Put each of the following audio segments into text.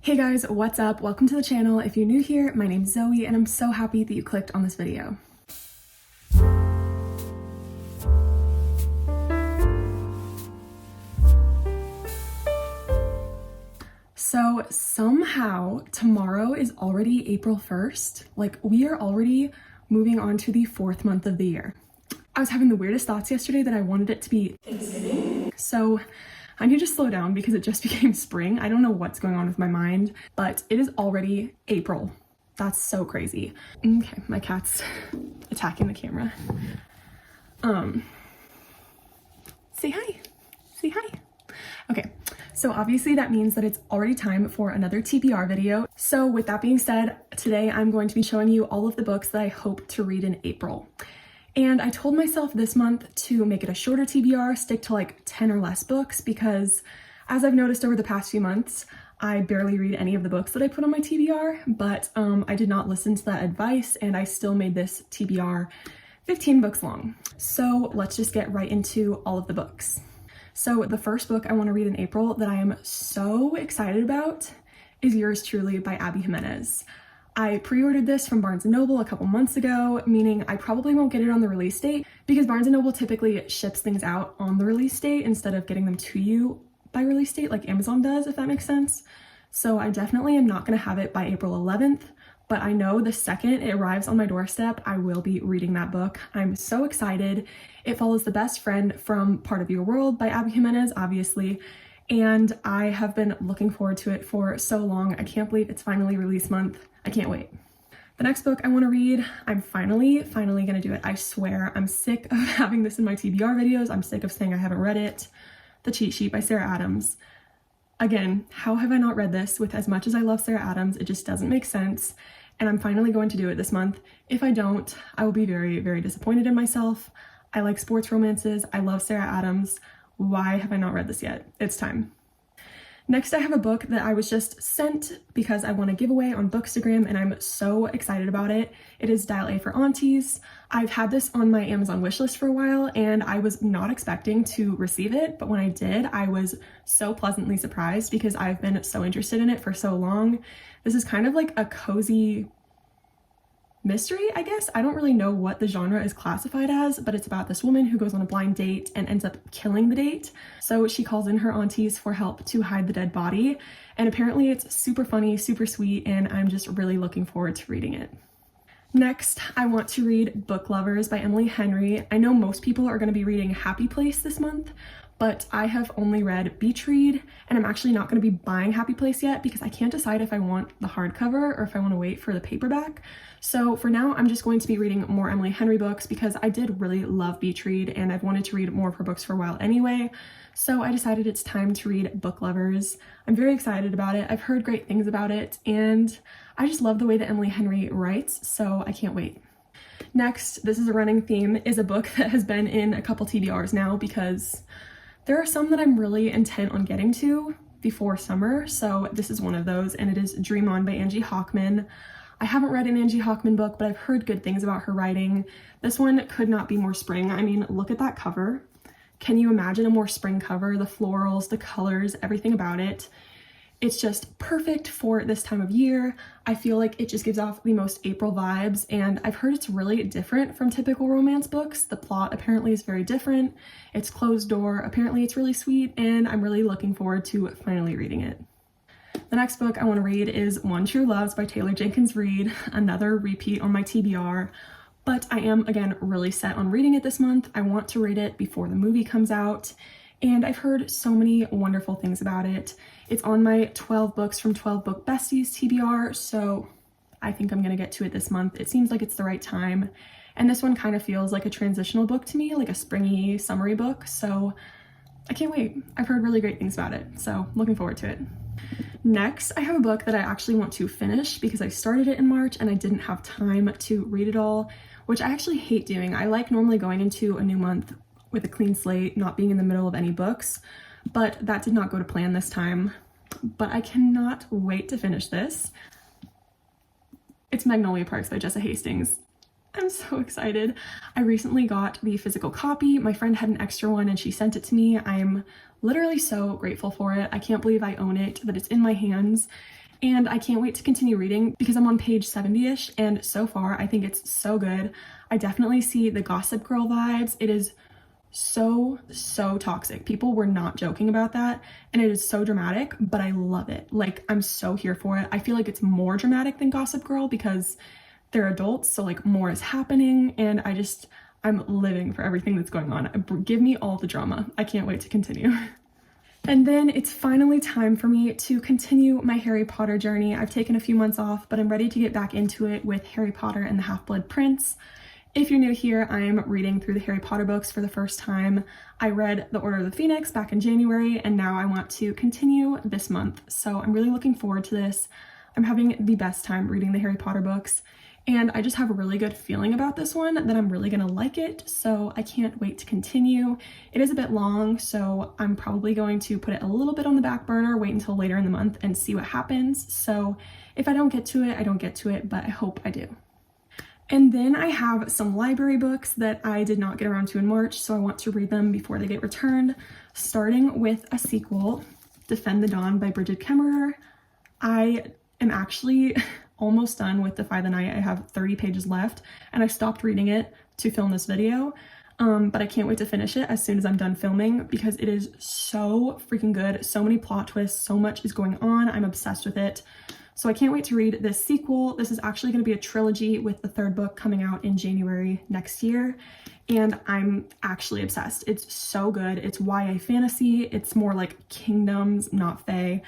Hey guys, what's up? Welcome to the channel. If you're new here, my name's Zoe and I'm so happy that you clicked on this video. So somehow tomorrow is already April 1st. Like, we are already moving on to the 4th month of the year. I was having the weirdest thoughts yesterday that I wanted it to be Thanksgiving. So I need to slow down because it just became spring. I don't know what's going on with my mind, but it is already April. That's so crazy. Okay, my cat's attacking the camera. Say hi. Say hi. Okay, so obviously that means that it's already time for another TBR video. So with that being said, today I'm going to be showing you all of the books that I hope to read in April. And I told myself this month to make it a shorter TBR, stick to like 10 or less books, because as I've noticed over the past few months, I barely read any of the books that I put on my TBR, but I did not listen to that advice and I still made this TBR 15 books long. So let's just get right into all of the books. So the first book I want to read in April that I am so excited about is Yours Truly by Abby Jimenez. I pre-ordered this from Barnes & Noble a couple months ago, meaning I probably won't get it on the release date because Barnes & Noble typically ships things out on the release date instead of getting them to you by release date like Amazon does, if that makes sense. So I definitely am not going to have it by April 11th, but I know the second it arrives on my doorstep, I will be reading that book. I'm so excited. It follows the best friend from Part of Your World by Abby Jimenez, obviously, and I have been looking forward to it for so long. I can't believe it's finally release month. I can't wait. The next book I want to read, I'm finally gonna do it. I swear, I'm sick of having this in my TBR videos. I'm sick of saying I haven't read it. The Cheat Sheet by Sarah Adams. Again, how have I not read this? With as much as I love Sarah Adams, it just doesn't make sense. And I'm finally going to do it this month. If I don't, I will be very, very disappointed in myself. I like sports romances. I love Sarah Adams. Why have I not read this yet? It's time. Next, I have a book that I was just sent because I won a giveaway on Bookstagram and I'm so excited about it. It is Dial A for Aunties. I've had this on my Amazon wishlist for a while and I was not expecting to receive it, but when I did, I was so pleasantly surprised because I've been so interested in it for so long. This is kind of like a cozy mystery, I guess. I don't really know what the genre is classified as, but it's about this woman who goes on a blind date and ends up killing the date. So she calls in her aunties for help to hide the dead body. And apparently it's super funny, super sweet, and I'm just really looking forward to reading it. Next, I want to read Book Lovers by Emily Henry. I know most people are going to be reading Happy Place this month, but I have only read Beach Read, and I'm actually not going to be buying Happy Place yet because I can't decide if I want the hardcover or if I want to wait for the paperback. So for now, I'm just going to be reading more Emily Henry books because I did really love Beach Read and I've wanted to read more of her books for a while anyway. So I decided it's time to read Book Lovers. I'm very excited about it. I've heard great things about it and I just love the way that Emily Henry writes, so I can't wait. Next, this is a running theme, is a book that has been in a couple TBRs now because there are some that I'm really intent on getting to before summer, so this is one of those, and it is Dream On by Angie Hockman. I haven't read an Angie Hockman book, but I've heard good things about her writing. This one could not be more spring. I mean, look at that cover. Can you imagine a more spring cover? The florals, the colors, everything about it. It's just perfect for this time of year. I feel like it just gives off the most April vibes, and I've heard it's really different from typical romance books. The plot apparently is very different. It's closed door. Apparently it's really sweet, and I'm really looking forward to finally reading it. The next book I want to read is One True Loves by Taylor Jenkins Reid, another repeat on my TBR, but I am, again, really set on reading it this month. I want to read it before the movie comes out, and I've heard so many wonderful things about it. It's on my 12 books from 12 Book Besties TBR, so I think I'm going to get to it this month. It seems like it's the right time, and this one kind of feels like a transitional book to me, like a springy, summery book, so I can't wait. I've heard really great things about it, so looking forward to it. Next, I have a book that I actually want to finish because I started it in March and I didn't have time to read it all, which I actually hate doing. I like normally going into a new month with a clean slate, not being in the middle of any books, but that did not go to plan this time. But I cannot wait to finish this. It's Magnolia Parks by Jessa Hastings. I'm so excited. I recently got the physical copy. My friend had an extra one and she sent it to me. I'm literally so grateful for it. I can't believe I own it, that it's in my hands. And I can't wait to continue reading because I'm on page 70-ish, and so far I think it's so good. I definitely see the Gossip Girl vibes. It is so toxic. People were not joking about that, and it is so dramatic, but I love it. Like, I'm so here for it. I feel like it's more dramatic than Gossip Girl because they're adults, so like more is happening, and I'm living for everything that's going on. Give me all the drama. I can't wait to continue. And then it's finally time for me to continue my Harry Potter journey. I've taken a few months off, but I'm ready to get back into it with Harry Potter and the Half-Blood Prince. If you're new here, I'm reading through the Harry Potter books for the first time. I read The Order of the Phoenix back in January, and now I want to continue this month. So I'm really looking forward to this. I'm having the best time reading the Harry Potter books, and I just have a really good feeling about this one that I'm really gonna like it, so I can't wait to continue. It is a bit long, so I'm probably going to put it a little bit on the back burner, wait until later in the month and see what happens. So if I don't get to it, I don't get to it, but I hope I do. And then I have some library books that I did not get around to in March, so I want to read them before they get returned, starting with a sequel, Defend the Dawn by Brigid Kemmerer. I am actually almost done with Defy the Night. I have 30 pages left, and I stopped reading it to film this video, but I can't wait to finish it as soon as I'm done filming because it is so freaking good. So many plot twists, so much is going on. I'm obsessed with it. So I can't wait to read this sequel. This is actually going to be a trilogy with the third book coming out in January next year, and I'm actually obsessed. It's so good. It's YA fantasy. It's more like kingdoms, not fae,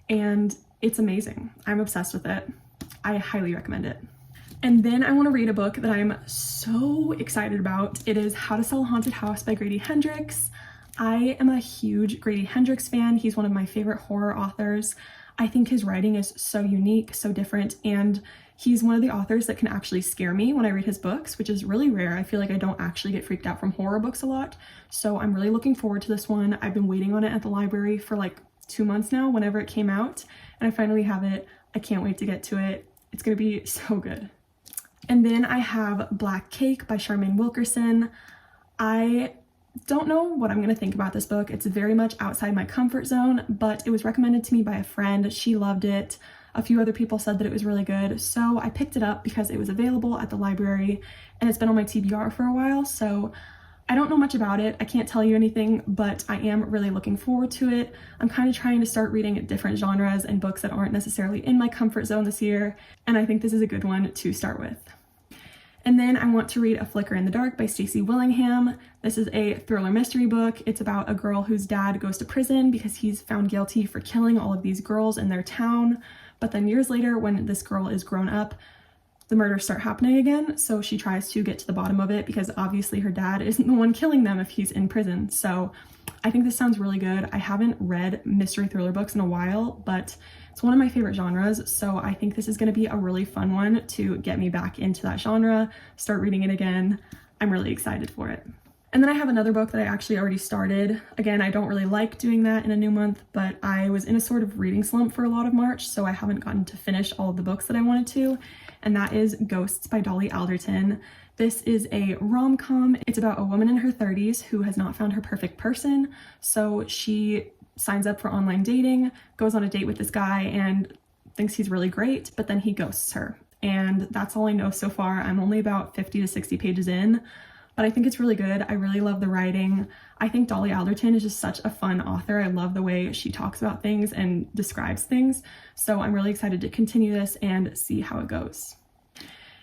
and it's amazing. I'm obsessed with it. I highly recommend it. And then I want to read a book that I'm so excited about. It is How to Sell a Haunted House by Grady Hendrix. I am a huge Grady Hendrix fan. He's one of my favorite horror authors. I think his writing is so unique, so different, and he's one of the authors that can actually scare me when I read his books, which is really rare. I feel like I don't actually get freaked out from horror books a lot, so I'm really looking forward to this one. I've been waiting on it at the library for like 2 months now, whenever it came out, and I finally have it. I can't wait to get to it. It's gonna be so good. And then I have Black Cake by Charmaine Wilkerson. I don't know what I'm going to think about this book. It's very much outside my comfort zone, but it was recommended to me by a friend. She loved it. A few other people said that it was really good, so I picked it up because it was available at the library, and it's been on my TBR for a while, so I don't know much about it. I can't tell you anything, but I am really looking forward to it. I'm kind of trying to start reading different genres and books that aren't necessarily in my comfort zone this year, and I think this is a good one to start with. And then I want to read A Flicker in the Dark by Stacey Willingham. This is a thriller mystery book. It's about a girl whose dad goes to prison because he's found guilty for killing all of these girls in their town. But then years later, when this girl is grown up, the murders start happening again. So she tries to get to the bottom of it because obviously her dad isn't the one killing them if he's in prison. So I think this sounds really good. I haven't read mystery thriller books in a while, but it's one of my favorite genres, so I think this is going to be a really fun one to get me back into that genre, start reading it again. I'm really excited for it. And then I have another book that I actually already started. Again, I don't really like doing that in a new month, but I was in a sort of reading slump for a lot of March, so I haven't gotten to finish all of the books that I wanted to, and that is Ghosts by Dolly Alderton. This is a rom-com. It's about a woman in her 30s who has not found her perfect person, so she signs up for online dating, goes on a date with this guy, and thinks he's really great, but then he ghosts her. And that's all I know so far. I'm only about 50 to 60 pages in, but I think it's really good. I really love the writing. I think Dolly Alderton is just such a fun author. I love the way she talks about things and describes things. So I'm really excited to continue this and see how it goes.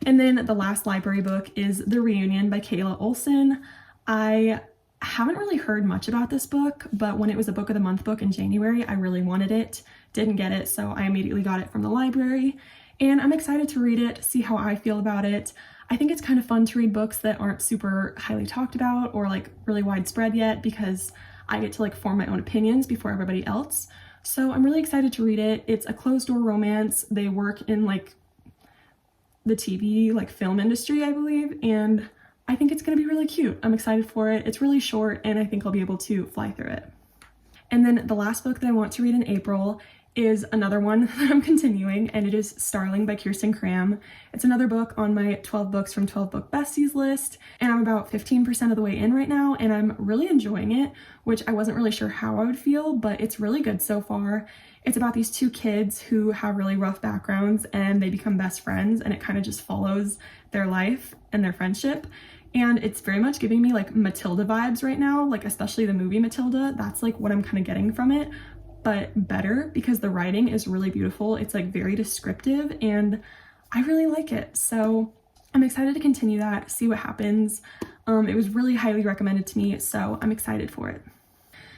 And then the last library book is The Reunion by Kayla Olson. I haven't really heard much about this book, but when it was a book of the month book in January, I really wanted it, didn't get it, so I immediately got it from the library, and I'm excited to read it, see how I feel about it. I think it's kind of fun to read books that aren't super highly talked about or like really widespread yet, because I get to like form my own opinions before everybody else. So I'm really excited to read it. It's a closed door romance. They work in like the TV, like film industry, I believe, and I think it's going to be really cute. I'm excited for it. It's really short, and I think I'll be able to fly through it. And then the last book that I want to read in April is another one that I'm continuing, and it is Starling by Kirsten Cram. It's another book on my 12 books from 12 book besties list, and I'm about 15% of the way in right now, and I'm really enjoying it, which I wasn't really sure how I would feel, but it's really good so far. It's about these two kids who have really rough backgrounds and they become best friends, and it kind of just follows their life and their friendship. And it's very much giving me like Matilda vibes right now, like especially the movie Matilda. That's like what I'm kind of getting from it, but better because the writing is really beautiful. It's like very descriptive and I really like it. So I'm excited to continue that, see what happens. It was really highly recommended to me, so I'm excited for it.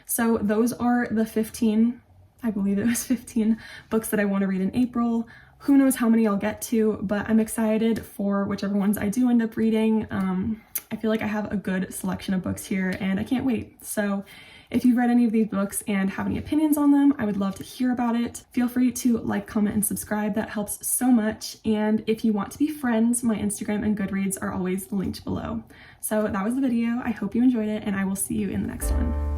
So those are the 15, I believe it was 15 books that I want to read in April. Who knows how many I'll get to, but I'm excited for whichever ones I do end up reading. I feel like I have a good selection of books here and I can't wait. So if you've read any of these books and have any opinions on them, I would love to hear about it. Feel free to like, comment, and subscribe. That helps so much. And if you want to be friends, my Instagram and Goodreads are always linked below. So that was the video. I hope you enjoyed it and I will see you in the next one.